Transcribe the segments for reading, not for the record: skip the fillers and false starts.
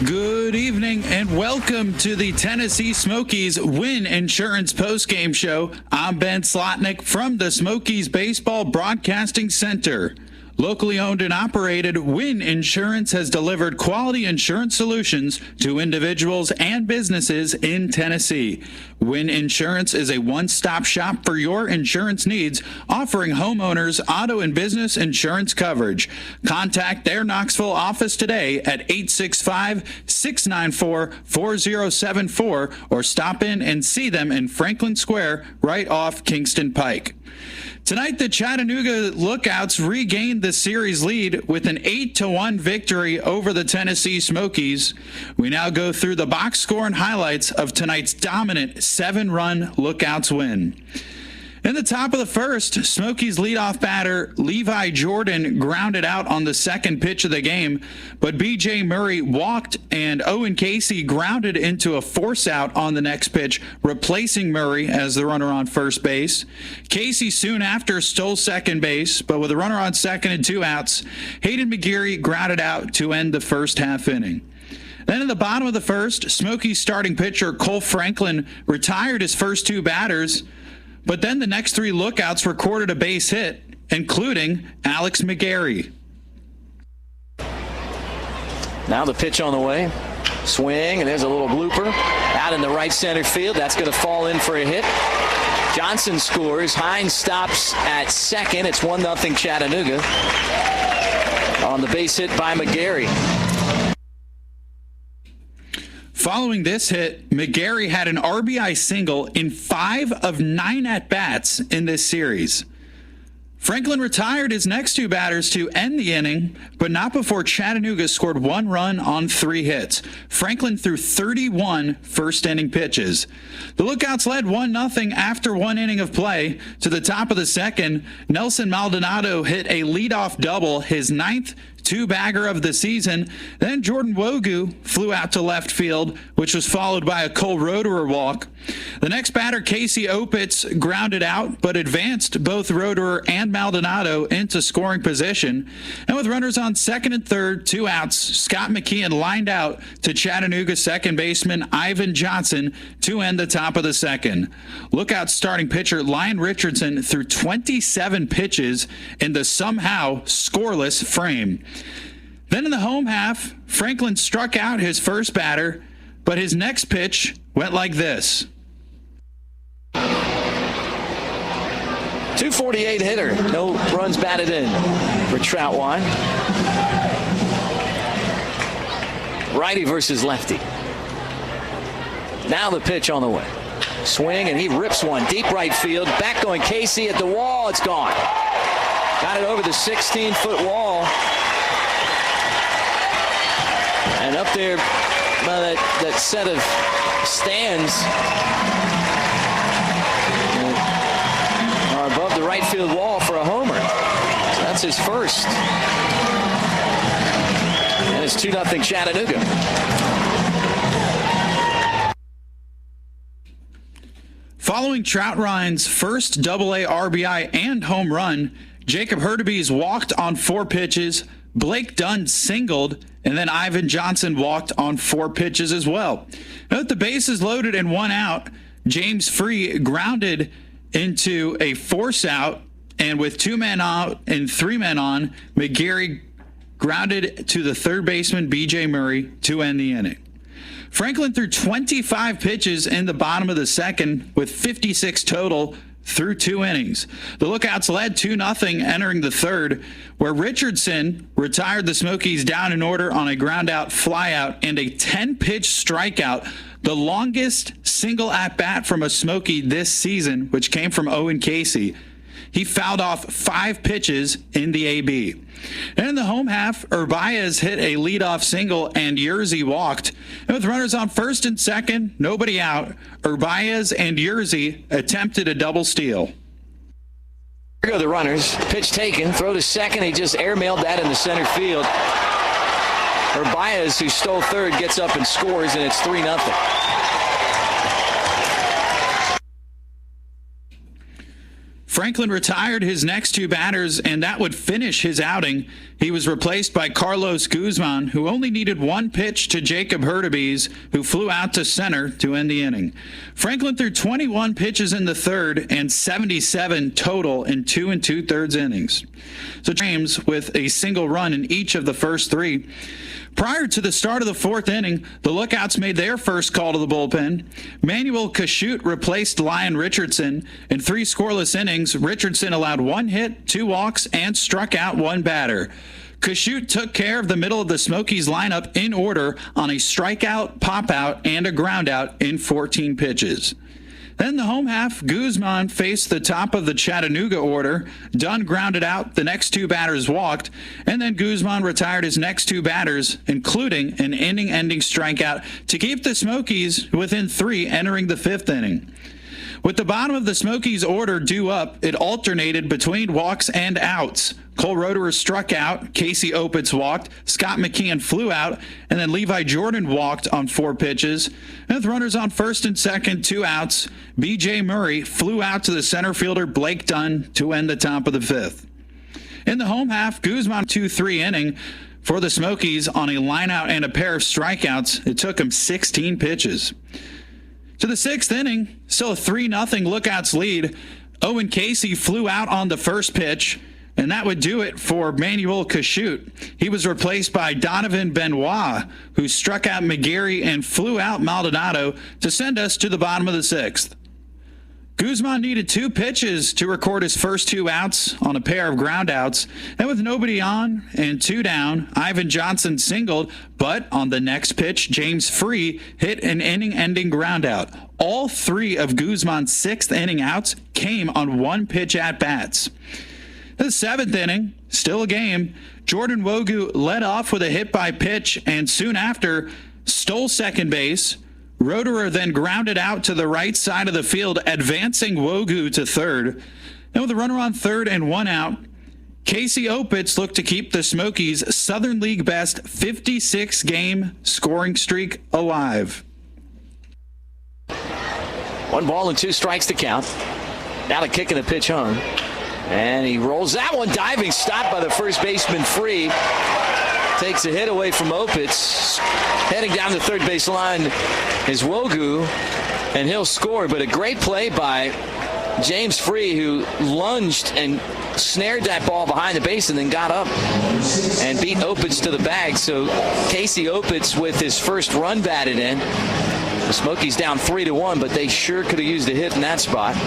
Good evening and welcome to the Tennessee Smokies Win Insurance postgame show. I'm Ben Slotnick from the Smokies Baseball Broadcasting Center. Locally owned and operated, Win Insurance has delivered quality insurance solutions to individuals and businesses in Tennessee. Win Insurance is a one-stop shop for your insurance needs, offering homeowners, auto, and business insurance coverage. Contact their Knoxville office today at 865-694-4074 or stop in and see them in Franklin Square right off Kingston Pike. Tonight, the Chattanooga Lookouts regained the series lead with an 8-1 victory over the Tennessee Smokies. We now go through the box score and highlights of tonight's dominant 7-run Lookouts win. In the top of the first, Smokies leadoff batter Levi Jordan grounded out on the second pitch of the game, but B.J. Murray walked and Owen Casey grounded into a force out on the next pitch, replacing Murray as the runner on first base. Casey soon after stole second base, but with a runner on second and 2 outs, Hayden McGeary grounded out to end the first half inning. Then in the bottom of the first, Smokies starting pitcher Cole Franklin retired his first 2 batters, but then the next 3 Lookouts recorded a base hit, including Alex McGarry. Now the pitch on the way. Swing, and there's a little blooper. Out in the right center field. That's going to fall in for a hit. Johnson scores. Hines stops at second. It's 1-0 Chattanooga on the base hit by McGarry. Following this hit, McGarry had an RBI single in 5 of 9 at-bats in this series. Franklin retired his next 2 batters to end the inning, but not before Chattanooga scored 1 run on 3 hits. Franklin threw 31 first-inning pitches. The Lookouts led 1-0 after 1 inning of play. To the top of the second, Nelson Maldonado hit a leadoff double, his 9th 2-bagger of the season. Then Jordan Wogu flew out to left field, which was followed by a Cole Roederer walk. The next batter, Casey Opitz, grounded out, but advanced both Roederer and Maldonado into scoring position. And with runners on second and third, 2 outs, Scott McKeon lined out to Chattanooga second baseman Ivan Johnson to end the top of the second. Lookout starting pitcher Lyon Richardson threw 27 pitches in the somehow scoreless frame. Then in the home half, Franklin struck out his first batter, but his next pitch went like this. 248 hitter. No runs batted in for Troutwine. Righty versus lefty. Now the pitch on the way. Swing, and he rips one deep right field. Back going Casey at the wall. It's gone. Got it over the 16-foot wall. And up there by that set of stands are above the right field wall for a homer. So that's his first. And it's 2-0 Chattanooga. Following Troutwine's first AA RBI and home run, Jacob Hurtubise walked on 4 pitches, Blake Dunn singled, and then Ivan Johnson walked on 4 pitches as well. Note the bases loaded and 1 out. James Free grounded into a force out, and with 2 men out and 3 men on, McGarry grounded to the third baseman B.J. Murray to end the inning. Franklin threw 25 pitches in the bottom of the second with 56 total through 2 innings. The Lookouts led 2-0 entering the third, where Richardson retired the Smokies down in order on a ground-out flyout and a 10-pitch strikeout, the longest single at-bat from a Smoky this season, which came from Owen Casey. He fouled off 5 pitches in the AB. And in the home half, Urbaez hit a leadoff single and Yerzy walked. And with runners on first and second, nobody out, Urbaez and Yerzy attempted a double steal. Here go the runners. Pitch taken, throw to second. He just airmailed that in the center field. Urbaez, who stole third, gets up and scores, and it's 3-0. Franklin retired his next two batters, and that would finish his outing. He was replaced by Carlos Guzman, who only needed one pitch to Jacob Hurtubise, who flew out to center to end the inning. Franklin threw 21 pitches in the third and 77 total in 2 2/3 innings. So James with a single run in each of the first three. Prior to the start of the fourth inning, the Lookouts made their first call to the bullpen. Manuel Kashut replaced Lyon Richardson. In 3 scoreless innings, Richardson allowed 1 hit, 2 walks, and struck out 1 batter. Kashut took care of the middle of the Smokies lineup in order on a strikeout, pop-out, and a groundout in 14 pitches. Then the home half, Guzman faced the top of the Chattanooga order. Dunn grounded out, the next 2 batters walked, and then Guzman retired his next 2 batters, including an inning-ending strikeout to keep the Smokies within 3 entering the 5th inning. With the bottom of the Smokies order due up, it alternated between walks and outs. Cole Roederer struck out, Casey Opitz walked, Scott McKeon flew out, and then Levi Jordan walked on 4 pitches. And with runners on first and second, 2 outs, B.J. Murray flew out to the center fielder Blake Dunn to end the top of the 5th. In the home half, Guzman 2-3 inning for the Smokies on a lineout and a pair of strikeouts. It took him 16 pitches. To the 6th inning, still a 3-0 Lookouts lead. Owen Casey flew out on the first pitch, and that would do it for Manuel Kashut. He was replaced by Donovan Benoit, who struck out McGarry and flew out Maldonado to send us to the bottom of the 6th. Guzman needed 2 pitches to record his first 2 outs on a pair of groundouts, and with nobody on and 2 down, Ivan Johnson singled, but on the next pitch, James Free hit an inning-ending groundout. All 3 of Guzman's 6th inning outs came on 1 pitch at-bats. In the 7th inning, still a game, Jordan Wogu led off with a hit by pitch and soon after stole second base. Roederer then grounded out to the right side of the field, advancing Wogu to third. And with a runner on third and 1 out, Casey Opitz looked to keep the Smokies' Southern League best 56-game scoring streak alive. 1 ball and 2 strikes to count. Now the kick and the pitch home. And he rolls that one, diving, stopped by the first baseman Free. Takes a hit away from Opitz. Heading down the third base line is Wogu, and he'll score. But a great play by James Free, who lunged and snared that ball behind the base and then got up and beat Opitz to the bag. So Casey Opitz with his first run batted in. The Smokies down 3-1, but they sure could have used a hit in that spot.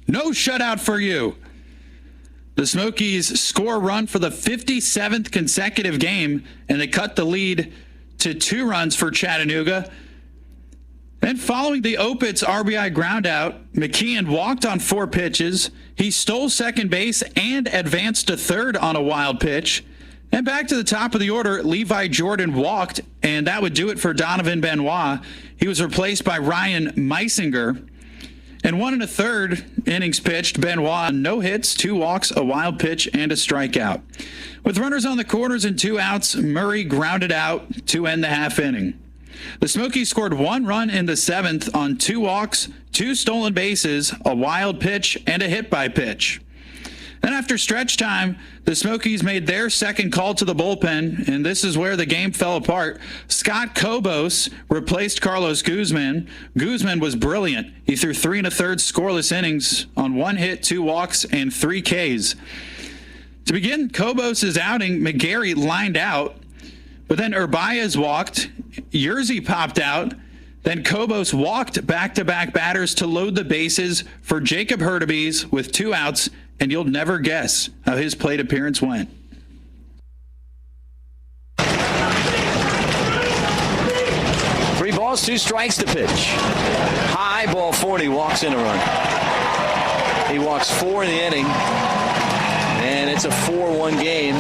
No shutout for you. The Smokies score a run for the 57th consecutive game, and they cut the lead to 2 runs for Chattanooga. Then following the Opitz RBI groundout, McKeon walked on 4 pitches. He stole second base and advanced to third on a wild pitch. And back to the top of the order, Levi Jordan walked, and that would do it for Donovan Benoit. He was replaced by Ryan Meisinger. And 1 1/3 innings pitched, Benoit, no hits, 2 walks, a wild pitch, and a strikeout. With runners on the corners and 2 outs, Murray grounded out to end the half inning. The Smokies scored 1 run in the 7th on 2 walks, 2 stolen bases, a wild pitch, and a hit by pitch. Then after stretch time, the Smokies made their second call to the bullpen, and this is where the game fell apart. Scott Kobos replaced Carlos Guzman. Guzman was brilliant. He threw 3 1/3 scoreless innings on 1 hit, 2 walks, and 3 Ks. To begin Kobos' outing, McGarry lined out, but then Urbaez walked, Yerzy popped out, then Kobos walked back-to-back batters to load the bases for Jacob Hurtubise with 2 outs, and you'll never guess how his plate appearance went. 3 balls, 2 strikes to pitch. High ball 4, and he walks in a run. He walks 4 in the inning, and it's a 4-1 game.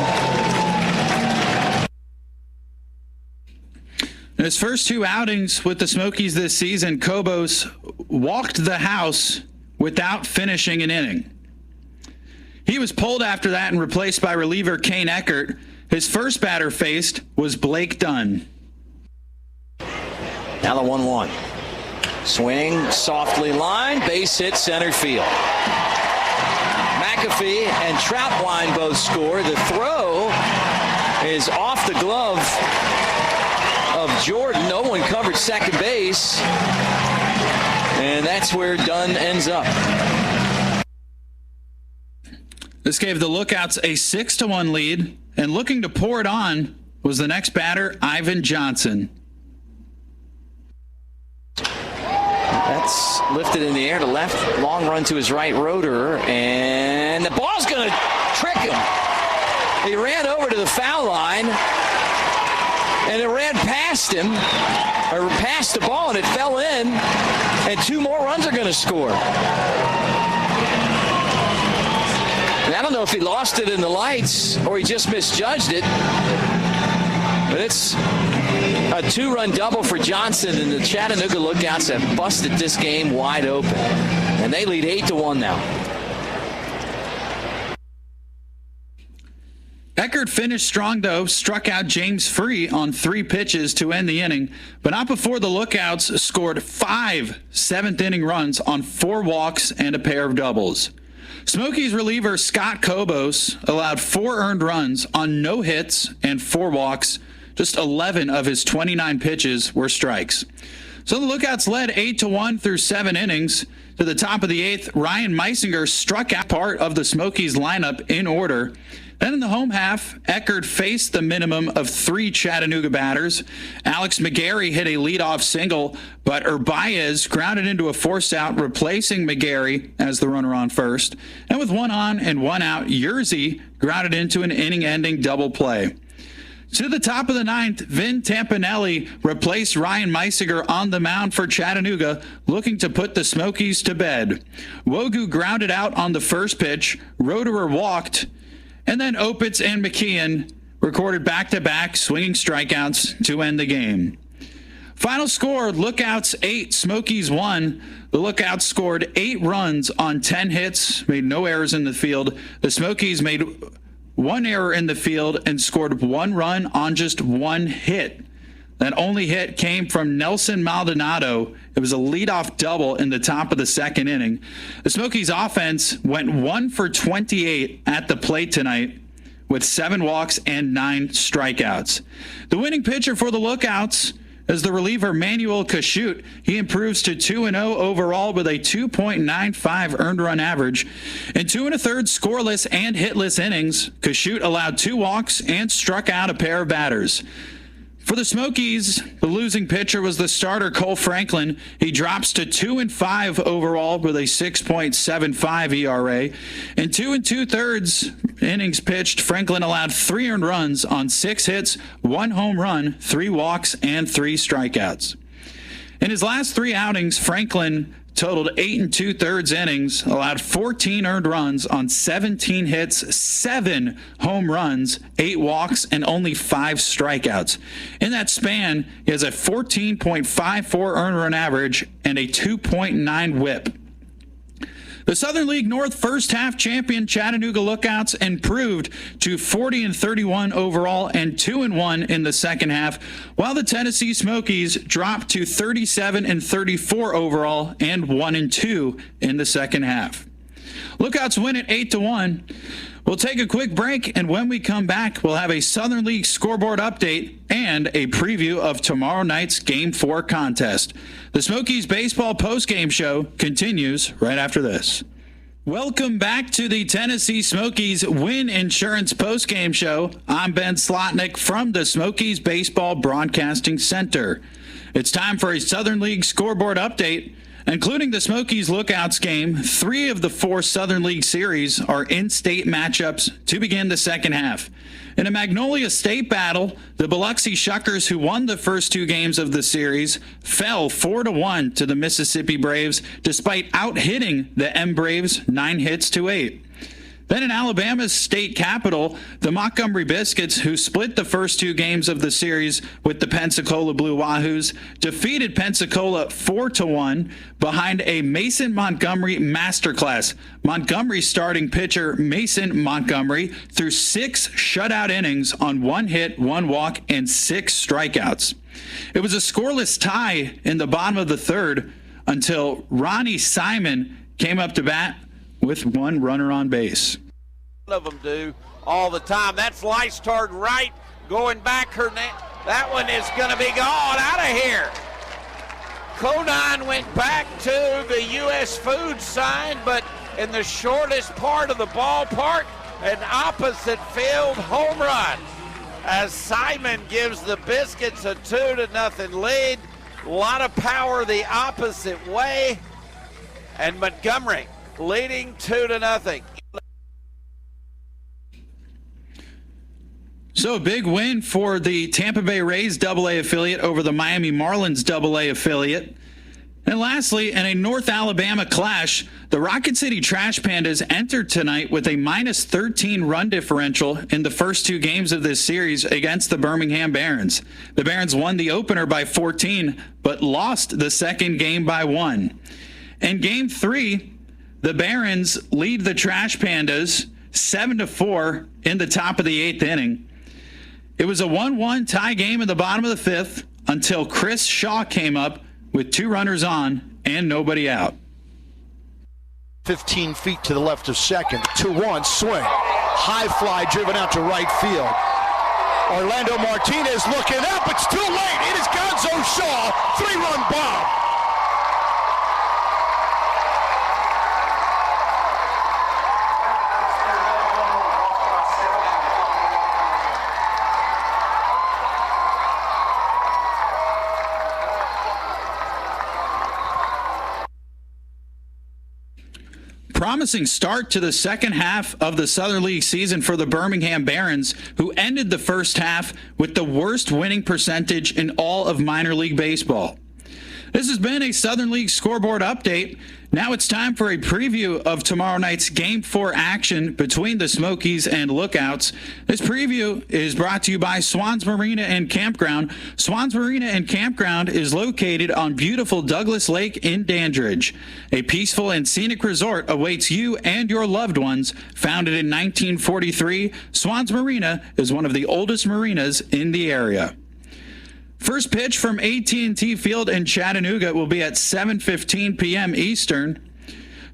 In his first 2 outings with the Smokies this season, Kobos walked the house without finishing an inning. He was pulled after that and replaced by reliever Kane Eckert. His first batter faced was Blake Dunn. Now the 1-1. Swing, softly lined, base hit center field. McAfee and Troutwine both score. The throw is off the glove of Jordan. No one covered second base. And that's where Dunn ends up. This gave the Lookouts a 6-1 lead, and looking to pour it on was the next batter, Ivan Johnson. That's lifted in the air to left. Long run to his right rotor, and the ball's going to trick him. He ran over to the foul line, and it ran past him, or past the ball, and it fell in, and two more runs are going to score. And I don't know if he lost it in the lights or he just misjudged it, but it's a two-run double for Johnson, and the Chattanooga Lookouts have busted this game wide open. And they lead 8-1 now. Eckert finished strong, though, struck out James Free on 3 pitches to end the inning, but not before the Lookouts scored 5 seventh-inning runs on 4 walks and a pair of doubles. Smokies reliever Scott Kobos allowed 4 earned runs on no hits and 4 walks. Just 11 of his 29 pitches were strikes. So the Lookouts led 8-1 through 7 innings. To the top of the 8th, Ryan Meisinger struck out part of the Smokies lineup in order. Then in the home half, Eckert faced the minimum of 3 Chattanooga batters. Alex McGarry hit a leadoff single, but Urbaez grounded into a forced out, replacing McGarry as the runner on first. And with 1 on and 1 out, Yerzy grounded into an inning-ending double play. To the top of the 9th, Vin Tampanelli replaced Ryan Meisinger on the mound for Chattanooga, looking to put the Smokies to bed. Wogu grounded out on the first pitch, Roederer walked, and then Opitz and McKeon recorded back-to-back swinging strikeouts to end the game. Final score, Lookouts 8, Smokies 1. The Lookouts scored 8 runs on 10 hits, made no errors in the field. The Smokies made 1 error in the field and scored 1 run on just 1 hit. That only hit came from Nelson Maldonado. It was a leadoff double in the top of the 2nd inning. The Smokies offense went 1 for 28 at the plate tonight with 7 walks and 9 strikeouts. The winning pitcher for the Lookouts is the reliever Manuel Kashut. He improves to 2-0 overall with a 2.95 earned run average. In 2 1/3 scoreless and hitless innings, Kashut allowed 2 walks and struck out a pair of batters. For the Smokies, the losing pitcher was the starter Cole Franklin. He drops to 2-5 overall with a 6.75 ERA. In 2 2/3 innings pitched, Franklin allowed 3 earned runs on 6 hits, 1 home run, 3 walks, and 3 strikeouts. In his last 3 outings, Franklin totaled 8 2/3 innings, allowed 14 earned runs on 17 hits, 7 home runs, 8 walks, and only 5 strikeouts. In that span, he has a 14.54 earned run average and a 2.9 whip. The Southern League North first half champion Chattanooga Lookouts improved to 40-31 overall and 2-1 in the second half, while the Tennessee Smokies dropped to 37-34 overall and 1-2 in the second half. Lookouts win at 8-1. We'll take a quick break, and when we come back, we'll have a Southern League scoreboard update and a preview of tomorrow night's Game 4 contest. The Smokies Baseball postgame show continues right after this. Welcome back to the Tennessee Smokies Win Insurance postgame show. I'm Ben Slotnick from the Smokies Baseball Broadcasting Center. It's time for a Southern League scoreboard update. Including the Smokies Lookouts game, 3 of the 4 Southern League series are in-state matchups to begin the second half. In a Magnolia State battle, the Biloxi Shuckers, who won the first 2 games of the series, fell 4-1 to the Mississippi Braves, despite out-hitting the M Braves 9 hits to 8. Then in Alabama's state capital, the Montgomery Biscuits, who split the first 2 games of the series with the Pensacola Blue Wahoos, defeated Pensacola 4-1 behind a Mason Montgomery masterclass. Montgomery starting pitcher Mason Montgomery threw 6 shutout innings on 1 hit, 1 walk, and 6 strikeouts. It was a scoreless tie in the bottom of the 3rd. until Ronnie Simon came up to bat with one runner on base. Of them do all the time. That's sliced toward right, going back. That one is going to be gone out of here. Conine went back to the U.S. Food sign, but in the shortest part of the ballpark, an opposite field home run, as Simon gives the Biscuits a 2-0 lead. A lot of power the opposite way, and Montgomery leading 2-0. So a big win for the Tampa Bay Rays AA affiliate over the Miami Marlins AA affiliate. And lastly, in a North Alabama clash, the Rocket City Trash Pandas entered tonight with a -13 run differential in the first two games of this series against the Birmingham Barons. The Barons won the opener by 14, but lost the second game by 1. In Game 3, the Barons lead the Trash Pandas 7-4 in the top of the 8th inning. It was a 1-1 tie game in the bottom of the 5th until Chris Shaw came up with 2 runners on and nobody out. 15 feet to the left of second. 2-1 swing. High fly driven out to right field. Orlando Martinez looking up. It's too late. It is Gonzo Shaw. 3-run bomb. Promising start to the second half of the Southern League season for the Birmingham Barons, who ended the first half with the worst winning percentage in all of minor league baseball. This has been a Southern League scoreboard update. Now it's time for a preview of tomorrow night's Game 4 action between the Smokies and Lookouts. This preview is brought to you by Swans Marina and Campground. Swans Marina and Campground is located on beautiful Douglas Lake in Dandridge. A peaceful and scenic resort awaits you and your loved ones. Founded in 1943, Swans Marina is one of the oldest marinas in the area. First pitch from AT&T Field in Chattanooga will be at 7:15 p.m. Eastern.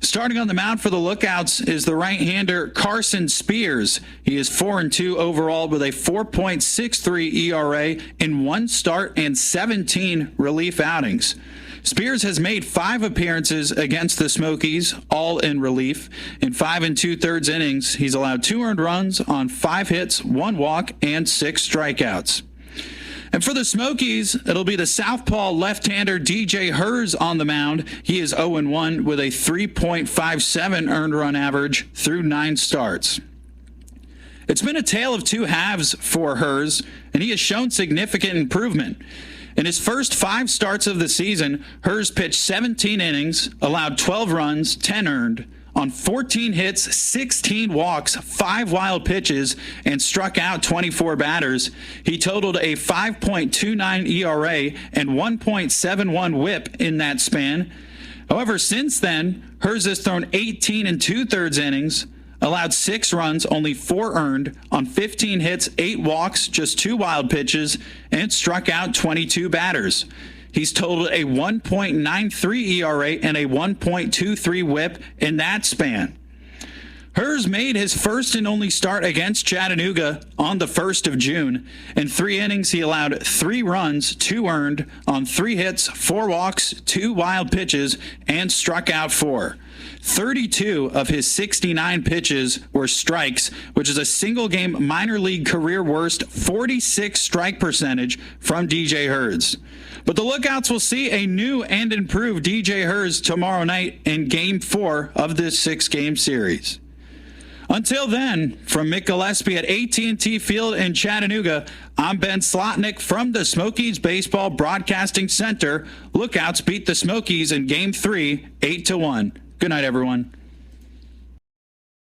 Starting on the mound for the Lookouts is the right-hander Carson Spears. He is 4-2 overall with a 4.63 ERA in 1 start and 17 relief outings. Spears has made 5 appearances against the Smokies, all in relief. In 5 2/3 innings, he's allowed 2 earned runs on 5 hits, 1 walk, and 6 strikeouts. And for the Smokies, it'll be the southpaw left-hander DJ Hers on the mound. He is 0-1 with a 3.57 earned run average through 9 starts. It's been a tale of 2 halves for Hers, and he has shown significant improvement. In his first 5 starts of the season, Hers pitched 17 innings, allowed 12 runs, 10 earned, on 14 hits, 16 walks, 5 wild pitches, and struck out 24 batters. He totaled a 5.29 ERA and 1.71 whip in that span. However, since then, Hers has thrown 18 2/3 innings, allowed 6 runs, only 4 earned, on 15 hits, 8 walks, just 2 wild pitches, and struck out 22 batters. He's totaled a 1.93 ERA and a 1.23 whip in that span. Hers made his first and only start against Chattanooga on the 1st of June. In 3 innings, he allowed 3 runs, 2 earned, on 3 hits, 4 walks, 2 wild pitches, and struck out 4. 32 of his 69 pitches were strikes, which is a single-game minor league career worst 46 strike percentage from DJ Hers. But the Lookouts will see a new and improved DJ Hers tomorrow night in Game 4 of this 6-game series. Until then, from Mick Gillespie at AT&T Field in Chattanooga, I'm Ben Slotnick from the Smokies Baseball Broadcasting Center. Lookouts beat the Smokies in Game 3, 8-1. Good night, everyone.